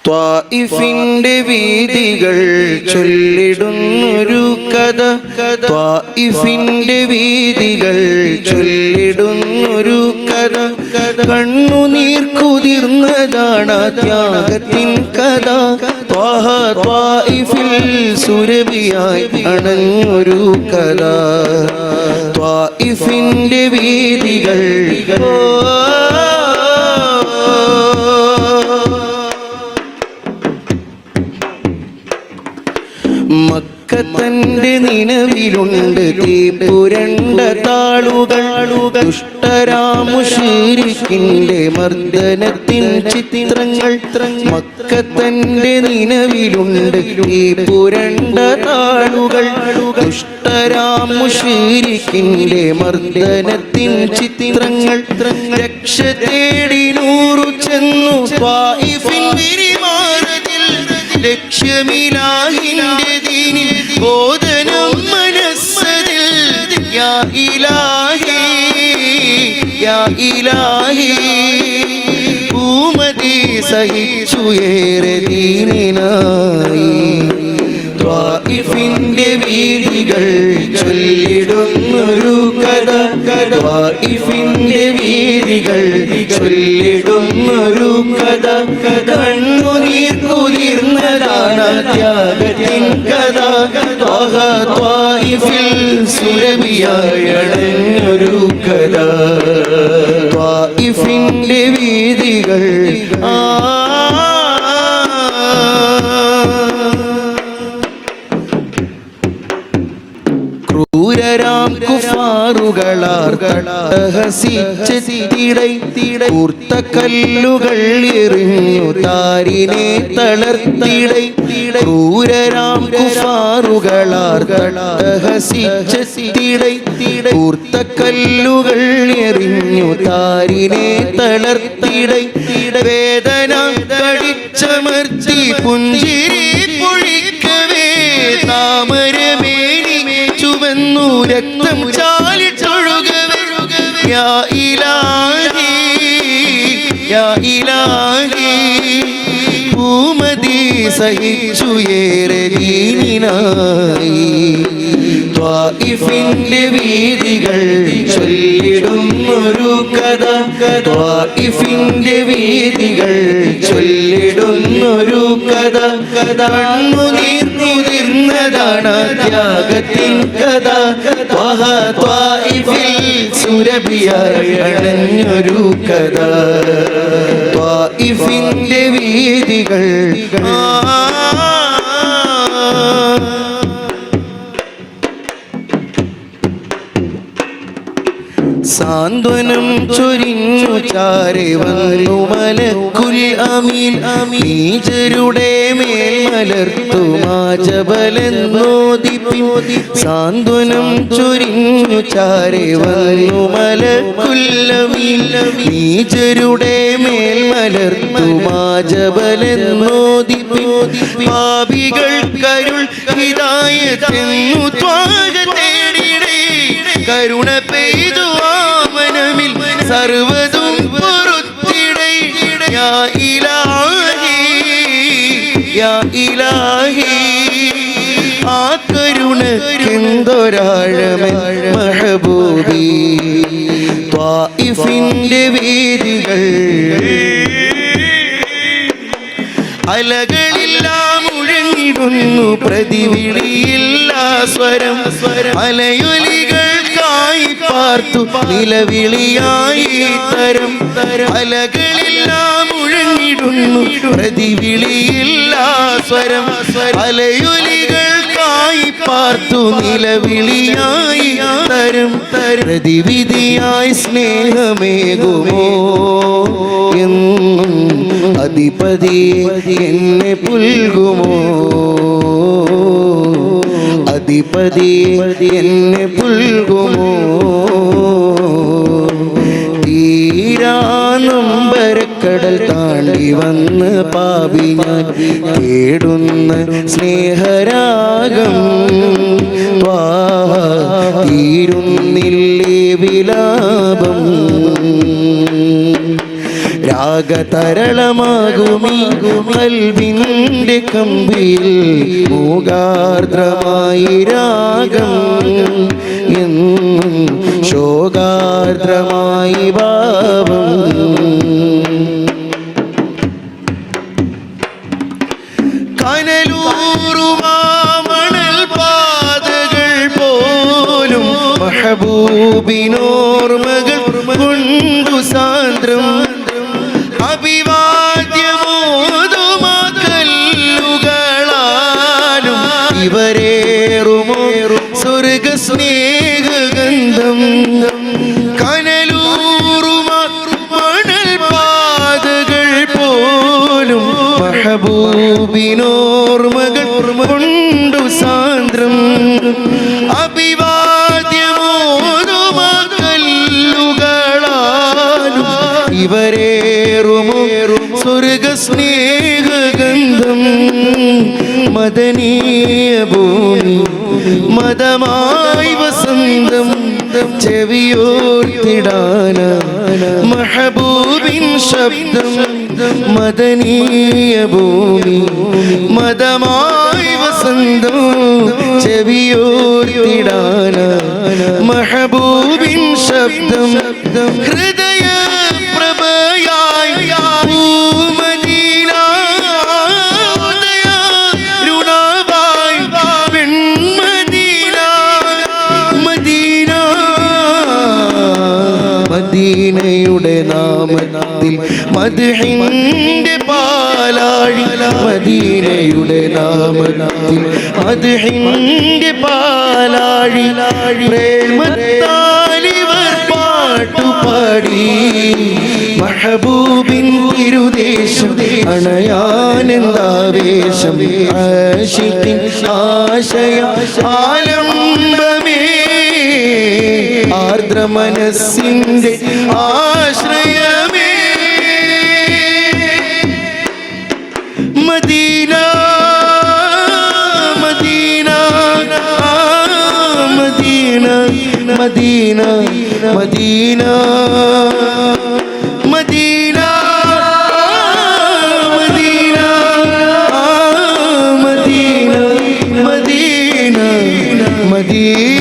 ത്വാഇഫിന്റെ വീഥികൾ ചൊല്ലിടുന്നൊരു കഥ, ത്വാഇഫിന്റെ വീഥികൾ ചൊല്ലിടുന്നൊരു കഥ. കണ്ണുനീർ കുതിർന്നതാണ് ത്യാഗത്തിൻ കഥ. ത്വാഇഫിൽ സുരഭിയായി അണഞ്ഞൊരു കഥ. ത്വാഇഫിന്റെ വീഥികൾ മക്കത്തന്റെ നിലവിലുണ്ട് തീപുരണ്ട താളുകൾ. ദുഷ്ടരാമുശിരിക്കിന്റെ മർദ്ദനത്തിൻ ചിത്രങ്ങൾ. മക്കത്തന്റെ നിലവിലുണ്ട് തീപുരണ്ട താളുകൾ. ദുഷ്ടരാമുശിരിക്കിന്റെ മർദ്ദനത്തിൻ ചിത്രങ്ങൾ. രക്ഷ തേടി നൂറു ചെന്നു ത്വാഇഫിൻ വിരിമാറതിൽ. ലക്ഷ്യമിലാഹിന്റെ ദീനിൽ ബോധനം മനസ്സതിൽ. യാ ഇലാഹി യാ ഇലാഹി ഭൂമതി സഹിച്ചുയേറെ ദീനിനായി. ത്വാഇഫിന്റെ വീഥികൾ ചൊല്ലിടുന്നൊരു കഥ. ത്വാഇഫിന്റെ വീഥികൾ ചൊല്ലിടുന്നൊരു കഥ. കണ്ണുനീർ കുതിർന്നതാണ് ത്യാഗത്തിൻ കഥ. ത്വാഇഫിൽ സുരഭിയായി അണഞ്ഞൊരു കഥ. ത്വാഇഫിന്റെ വീഥികൾ ക്രൂരരാം കുഫാറുകളാർഹസിച്ചിടൈ കൂർത്ത കല്ലുകൾ എറിഞ്ഞു താരിനെ തളർത്തിടൈ. ക്രൂരരാം കുഫാറുകളാർഹസിച്ചിടൈ കൂർത്ത കല്ലുകൾ എറിഞ്ഞു താരിനെ തളർത്തിടൈ. വേദന കടിച്ചമർത്തി പുഞ്ചിരി പൊഴിക്കവേ താമരമേനി ചുവന്നു രക്തം ചാലിട്ടൊഴുകവേ. യാ ഇലാഹി യാ ഇലാഹി ഭൂമതി സഹിച്ചുയേറെ ദീനിനായി. ത്വാഇഫിന്റെ വീഥികൾ ചൊല്ലിടുന്നൊരു കഥ. ത്വാഇഫിന്റെ വീഥികൾ ചൊല്ലിടുന്നൊരു കഥ. കണ്ണുനീർ കുതിർന്നതാണ് ത്യാഗത്തിൻ കഥ. ത്വാഇഫിൽ സുരഭിയായി അണഞ്ഞൊരു കഥ. ത്വാഇഫിന്റെ വീഥികൾ സാന്ത്വനം ചൊരിഞ്ഞു ചാരെ വന്നു മലക്കുൽ അമീൻ. നീചരുടെ മേൽ മലർത്തു മാജബലെന്നോദിപ്പിൻ. സാന്ത്വനം ചൊരിഞ്ഞു ചാരെ വന്നു മലക്കുൽ അമീൻ. നീചരുടെ മേൽ മലർത്തു മാജബലെന്നോദിപ്പിൻ. പാപികൾ കരുൾ ഹിദായത്തെന്നു ത്വാഗ തേടിടേ. കരുണ പെയ്തു ആമനമിൽ സർവ്വതും പൊറുത്തിടൈ. യാ ഇലാഹി യാ ഇലാഹി ആ കരുണക്കെന്തൊരാഴമേ മഹബൂബി. ത്വാഇഫിന്റെ വീഥികൾ അലകളില്ലാം മുഴങ്ങിടുന്നു പ്രതിവിളിയില്ല സ്വരം. അലയൊലികൾക്കായി പാർത്തു നിലവിളിയായി തരം. അലകളില്ലാം മുഴങ്ങിടുന്നു പ്രതിവിളിയില്ല സ്വരം. അലയൊലികൾക്കായി പാർത്തു നിലവിളിയായി തരം. പ്രതിവിധിയായി സ്നേഹമേകുമോ എന്നും അധിപതിയെ എന്നെ പുൽകുമോ. അധിപതിയെ എന്നെ പുൽകുമോ. തീരാനമ്പരക്കടൽ താണ്ടി വന്ന് പാപി ഞാൻ തേടുന്ന സ്നേഹരാഗം. തീരുന്നില്ലേ വിലാപം. രാഗതരളമാകുമീ കൽവിൻ്റെ കമ്പിയിൽ മൂകാർദ്രമായി രാഗം എന്നും ശോകാർദ്രമായി ഭാവം. കനലൂറുമാമണൽ പാതകൾ പോലും മഹബൂബിനോർമകൾ കൊണ്ടു സാന്ദ്രം. അഭിവാദ്യമോതുമാക്കല്ലുകളാലും ഇവരേറുമോ സ്വർഗ സ്നേഹഗന്ധം. കനലൂറുമണൽ പാതകൾ പോലും മഹബൂബിനോർമകൾ കൊണ്ടു സാന്ദ്രം. അഭിവാദ്യമോതുമാക്കല്ലുകളാലും ഇവരേറുമോ സ്വർഗ സ്നേഹഗന്ധം. മദനീയ ഭൂമി മദമായി വസന്തം ചെവിയോർത്തിടാന മഹബൂബിൻ ശബ്ദം. മദനീയ ഭൂമി മദമായി വസന്തം ചെവിയോർത്തിടാന മഹബൂബിൻ ശബ്ദം. ഹൃദയ പ്രഭയായി മദീനയുടെ നാമത്തിൽ മദ്ഹിന്റെ പാലാഴി. മദീനയുടെ നാമത്തിൽ മദ്ഹിന്റെ പാലാഴി. പ്രേമത്താലിവർ പാട്ടുപാടി മഹബൂബിൻ തിരുദേശം അണയാനെന്താവേശം. ആശിഖിൻ ആശയ ആലംബമേ ആർദ്ര മനസ്സിന്റെ ആശ്രയമേ. Medina Medina Medina Medina Medina Medina Medina Medina Medina